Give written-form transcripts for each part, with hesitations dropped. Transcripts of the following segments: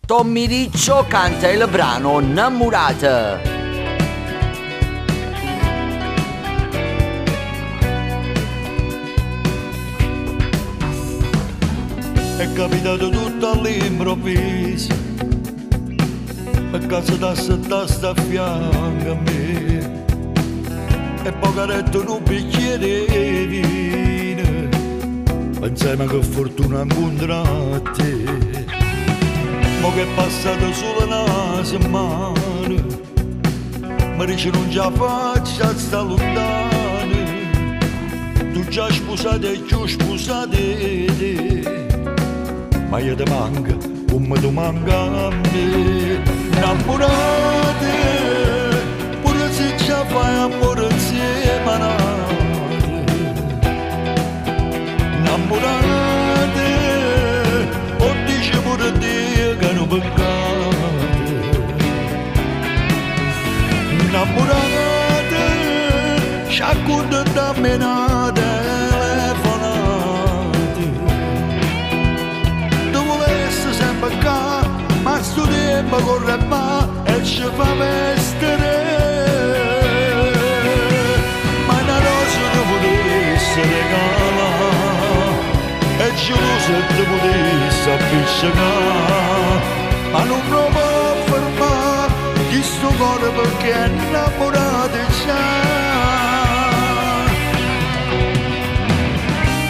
Tommy Riccio canta il brano Innamorata. È capitato tutto all'improvviso, a casa da sta a fianco a me, e poi caretto in un bicchiere di vino, pensiamo che fortuna incontra te. Mo che è passato solo una settimana, mi dice non ce la faccio a sta lontana, tu già sposate e già sposate te. Ma io ti manca, come tu manca a me. Innamorate, pure se ci fai amore insieme a nate. Innamorate, o dice pure Dio che non peccate. Innamorate, ci accontenta a me nate. Ma sto tempo corre ma e ci fa vestere, ma una rosa ti potesse regalare e gelosa ti potesse appiccicare, ma non lo può fermare di sto cuore perché è innamorato già.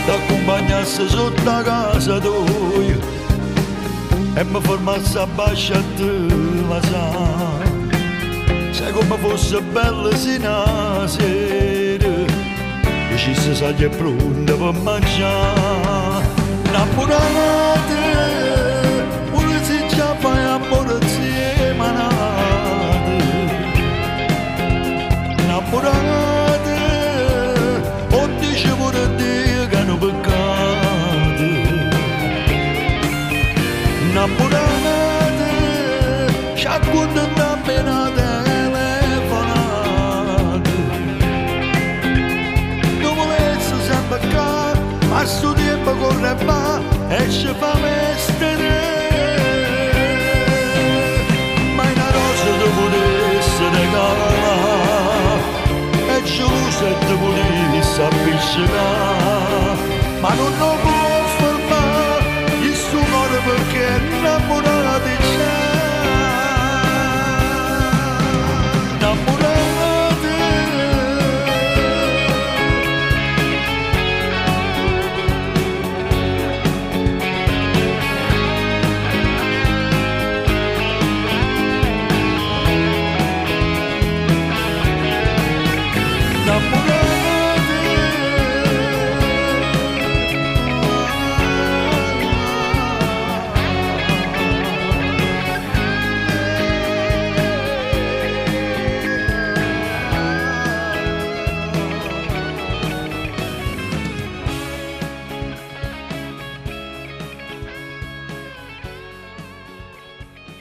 T'accompagnasse sotto la casa tua e mi fermassi a baciarti la sai, sai come fosse bella sino sera, e ci si sa che è pronta per mangiare. Innamorate, pure se già fai amore insieme a nate. Innamorate, o dice pure Dio che hanno peccato. Innamorate, ci accontenta appena telefonate. Tu volessi sempre qua, ma sto tempo corre va e ci fa vestere. Ma una rosa ti potesse regalare e gelosa ti potesse appiccicare, ma non